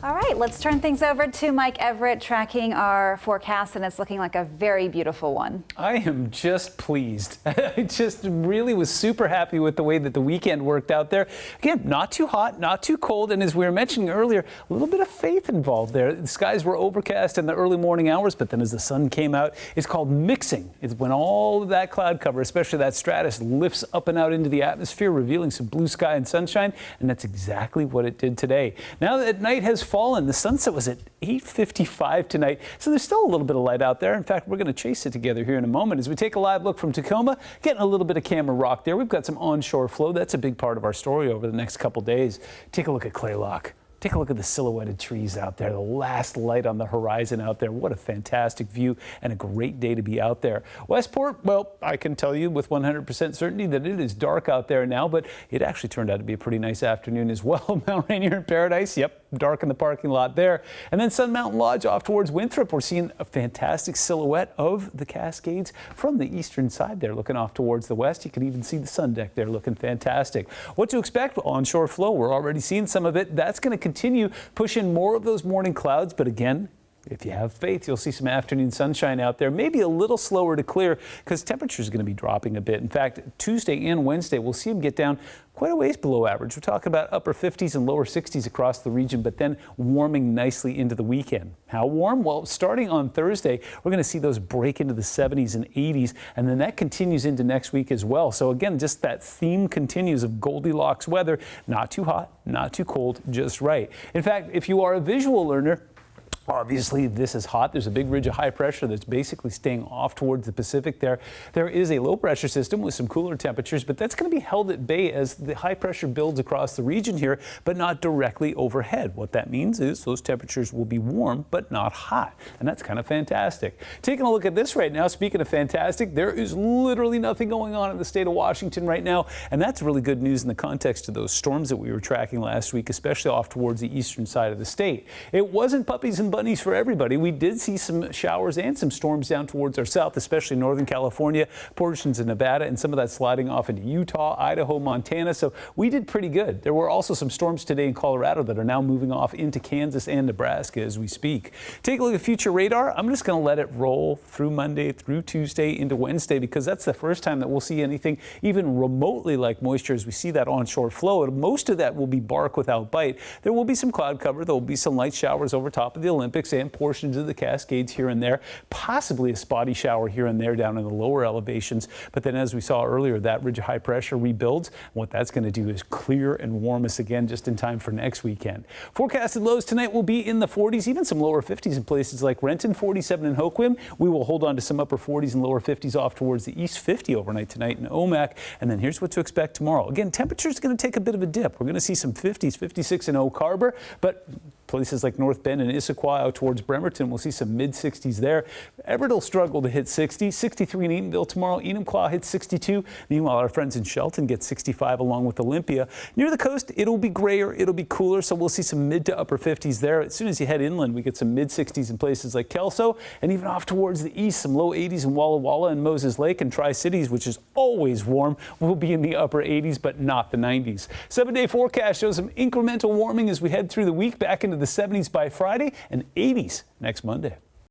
All right, let's turn things over to Mike Everett tracking our forecast, and it's looking like a very beautiful one. I am just pleased. I just really was super happy with the way that the weekend worked out there. Again, not too hot, not too cold, and as we were mentioning earlier, a little bit of faith involved there. The skies were overcast in the early morning hours, but then as the sun came out, it's called mixing. It's when all of that cloud cover, especially that stratus, lifts up and out into the atmosphere, revealing some blue sky and sunshine, and that's exactly what it did today. Now that night has fallen, the sunset was at 8:55 tonight, so there's still a little bit of light out there. In fact, we're going to chase it together here in a moment as we take a live look from Tacoma, getting a little bit of camera rock there. We've got some onshore flow. That's a big part of our story over the next couple days. Take a look at Claylock. Take a look at the silhouetted trees out there, the last light on the horizon out there. What a fantastic view and a great day to be out there. Westport, well, I can tell you with 100% certainty that it is dark out there now, but it actually turned out to be a pretty nice afternoon as well. Mount Rainier in Paradise, yep, dark in the parking lot there. And then Sun Mountain Lodge off towards Winthrop. We're seeing a fantastic silhouette of the Cascades from the eastern side there, looking off towards the west. You can even see the sun deck there looking fantastic. What to expect? Onshore flow, we're already seeing some of it. That's going to continue pushing more of those morning clouds, but again, if you have faith, you'll see some afternoon sunshine out there. Maybe a little slower to clear because temperatures are going to be dropping a bit. In fact, Tuesday and Wednesday, we'll see them get down quite a ways below average. We're talking about upper 50s and lower 60s across the region, but then warming nicely into the weekend. How warm? Well, starting on Thursday, we're going to see those break into the 70s and 80s, and then that continues into next week as well. So again, just that theme continues of Goldilocks weather. Not too hot, not too cold, just right. In fact, if you are a visual learner, obviously, this is hot. There's a big ridge of high pressure that's basically staying off towards the Pacific there. There is a low pressure system with some cooler temperatures, but that's going to be held at bay as the high pressure builds across the region here, but not directly overhead. What that means is those temperatures will be warm, but not hot. And that's kind of fantastic. Taking a look at this right now, speaking of fantastic, there is literally nothing going on in the state of Washington right now. And that's really good news in the context of those storms that we were tracking last week, especially off towards the eastern side of the state. It wasn't puppies and bunnies for everybody. We did see some showers and some storms down towards our south, especially Northern California, portions of Nevada, and some of that sliding off into Utah, Idaho, Montana. So we did pretty good. There were also some storms today in Colorado that are now moving off into Kansas and Nebraska as we speak. Take a look at future radar. I'm just going to let it roll through Monday, through Tuesday, into Wednesday, because that's the first time that we'll see anything even remotely like moisture as we see that onshore flow. And most of that will be bark without bite. There will be some cloud cover. There will be some light showers over top of the Olympics and portions of the Cascades here and there, possibly a spotty shower here and there down in the lower elevations. But then as we saw earlier, that ridge of high pressure rebuilds. What that's going to do is clear and warm us again just in time for next weekend. Forecasted lows tonight will be in the 40s, even some lower 50s in places like Renton, 47 in Hoquiam. We will hold on to some upper 40s and lower 50s off towards the east, 50 overnight tonight in Omak. And then here's what to expect tomorrow. Again, temperature is going to take a bit of a dip. We're going to see some 50s, 56 in Oak Harbor, but places like North Bend and Issaquah out towards Bremerton, we'll see some mid-60s there. Everett will struggle to hit 60. 63 in Eatonville tomorrow. Enumclaw hits 62. Meanwhile, our friends in Shelton get 65 along with Olympia. Near the coast, it'll be grayer, it'll be cooler, so we'll see some mid to upper 50s there. As soon as you head inland, we get some mid-60s in places like Kelso, and even off towards the east, some low 80s in Walla Walla and Moses Lake and Tri-Cities, which is always warm. We'll be in the upper 80s, but not the 90s. 7-day forecast shows some incremental warming as we head through the week, back into the 70s by Friday and 80s next Monday.